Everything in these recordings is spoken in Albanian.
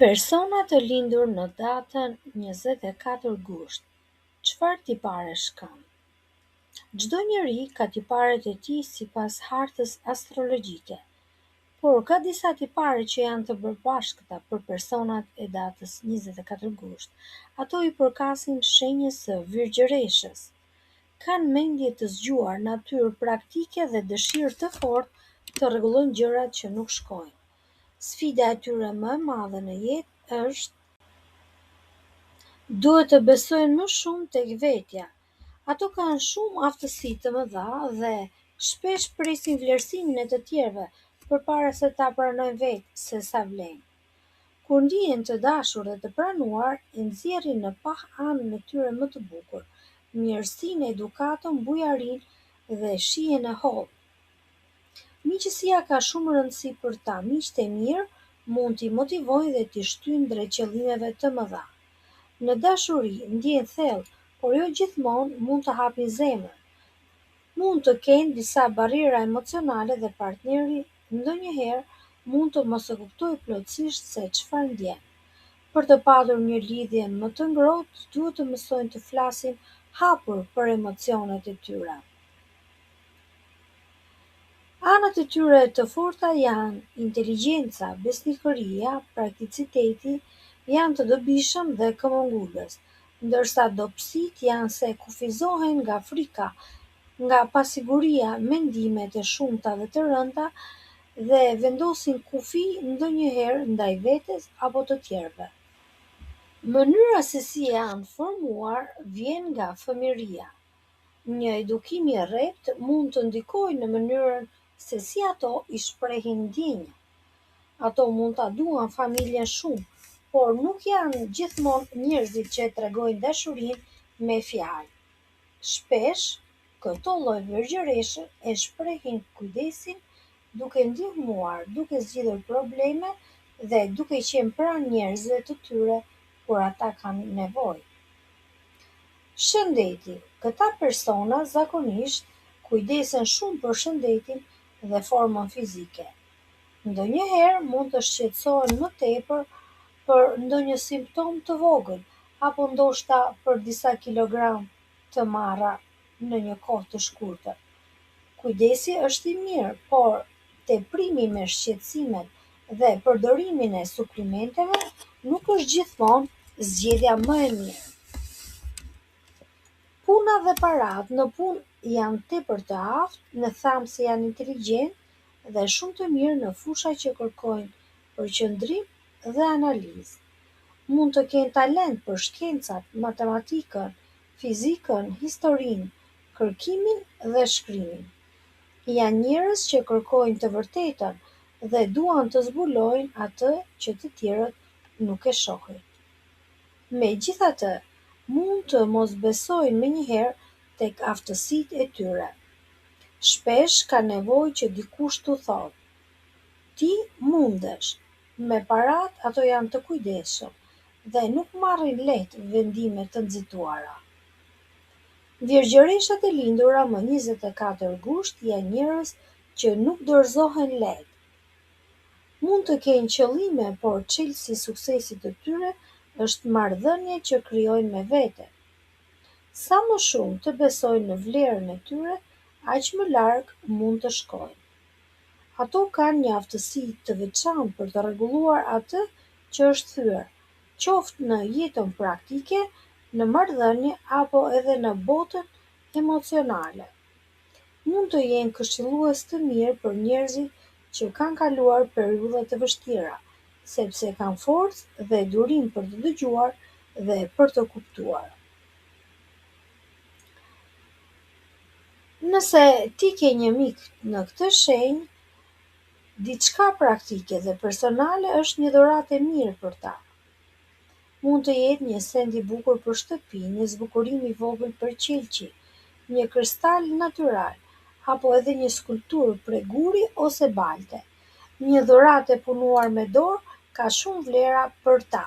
Persona të lindur në datën 24 gusht, çfarë tiparesh kanë? Çdo njeri ka tiparet e tij sipas hartës astrologjike, por ka disa tipare që janë të përbashkëta për personat e datës 24 gusht. Ato i përkasin shenjës së Virgjëreshës. Kanë mendje të zgjuar, natyrë praktike dhe dëshirë të fortë të rregullojnë gjërat që nuk shkojnë. Sfida e tyre më e madhe në jetë është duhet të besojnë më shumë tek vetja. Ato kanë shumë aftësi të mëdha dhe shpesh presin vlerësimin e të tjerëve përpara se ta pranojnë vetë se sa vlen. Kur ndihen të dashur dhe të pranuar, e nxjerrin në pah anën e tyre më të bukur, mirësinë, edukatën, bujarinë dhe shijen e hollë. Miqësia ka shumë rëndësi për ta. Miqtë e mirë mund t'i motivojnë dhe t'i shtyjnë drejt qëllimeve të mëdha. Në dashuri ndjen thellë, por jo gjithmonë mund të hapin zemrën. Mund të kenë disa barriera emocionale dhe partneri ndonjëherë mund të mos e kuptojë plotësisht se çfarë ndjen. Për të patur një lidhje më të ngrohtë, duhet të mësojnë të flasin hapur për emocionet e tyre. Anët e tyre të forta janë inteligjenca, besnikëria, prakticiteti, janë të dobishëm dhe këmbëngulës, ndërsa dobësitë janë se kufizohen nga frika, nga pasiguria, mendimet e shumta dhe të rënda dhe vendosin kufi ndonjëherë ndaj vetes apo të tjerëve. Mënyra se si janë formuar vjen nga fëmijëria. Një edukim i rreptë mund të ndikojë në mënyrën se si ato i shprehin ndjenjat. Ato mund ta duan familjen shumë, por nuk janë gjithmonë njerëzit që tregojnë dashurinë me fjalë. Shpesh, këto lloj virgjëreshe e shprehin kujdesin duke ndihmuar, duke zgjidhur probleme dhe duke qenë pranë njerëzve të tyre kur ata kanë nevojë. Shëndeti. Këta persona zakonisht kujdesen shumë për shëndetin dhe formën fizike. Ndonjëherë mund të shqetësohen më tepër për ndonjë simptom të vogël, apo ndoshta për disa kilogram të marra në një kohë të shkurtër. Kujdesi është i mirë, por teprimi me shqetësimet dhe përdorimin e suplimenteve nuk është gjithmonë zgjedhja më e mirë. Puna dhe paratë. Në punë janë tepër të aftë, në thamse janë inteligjentë dhe shumë të mirë në fusha që kërkojnë përqendrim dhe analizë. Mund të kenë talent për shkencat, matematikën, fizikën, historinë, kërkimin dhe shkrimin. Janë njerëz që kërkojnë të vërtetën dhe duan të zbulojnë atë që të tjerët nuk e shohin. Megjithatë, mund të mos besojnë menjëherë tek aftësitë e tyre. Shpesh ka nevojë që dikush t'u thotë: "Ti mundesh". Me paratë ato janë të kujdesshëm dhe nuk marrin lehtë vendime të nxituara. Virgjëreshat e lindura më 24 gusht janë njerëz që nuk dorëzohen lehtë. Mund të kenë qëllime, por çelësi i suksesit të tyre është marrëdhënie që krijojnë me vete. Sa më shumë të besojnë në vlerën e tyre, aq më larg mund të shkojnë. Ato kanë një aftësi të veçantë për të rregulluar atë që është thyer, qoftë në jetën praktike, në marrëdhënie apo edhe në botën emocionale. Mund të jenë këshillues të mirë për njerëzit që kanë kaluar periudha të vështira, sepse kanë forcë dhe durim për të dëgjuar dhe për të kuptuar. Nëse ti ke një mik në këtë shenjë, diçka praktike dhe personale është një dhuratë e mirë për ta. Mund të jetë një send i bukur për shtëpi, një zbukurim i vogël për qelçi, një kristal natyral, apo edhe një skulpturë prej guri ose balte. Një dhuratë e punuar me dorë ka shumë vlera për ta.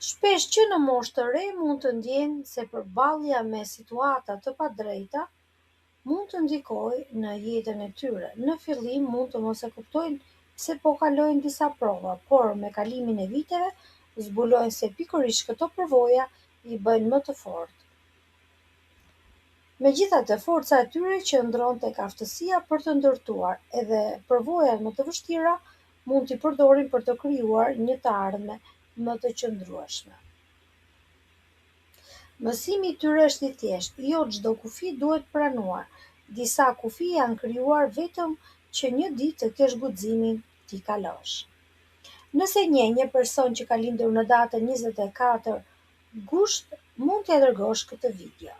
Shpesh që në moshë të re mund të ndjenë se përballja me situata të padrejta mund të ndikojë në jetën e tyre. Në fillim mund të mos e kuptojnë se po kalojnë disa prova, por me kalimin e viteve zbulojnë se pikërisht këto përvoja i bëjnë më të fortë. Megjithatë, forca e tyre qëndron tek aftësia për të ndërtuar, edhe përvojat më të vështira mund t'i përdorin për të krijuar një të ardhme më të qëndrueshme. Mësimi i tyre është i thjeshtë, jo çdo kufi duhet pranuar. Disa kufi janë krijuar vetëm që një ditë të kesh guximin t'i kalosh. Nëse njeh një person që ka lindur në datën 24 gusht, mund t'ia dërgosh këtë video.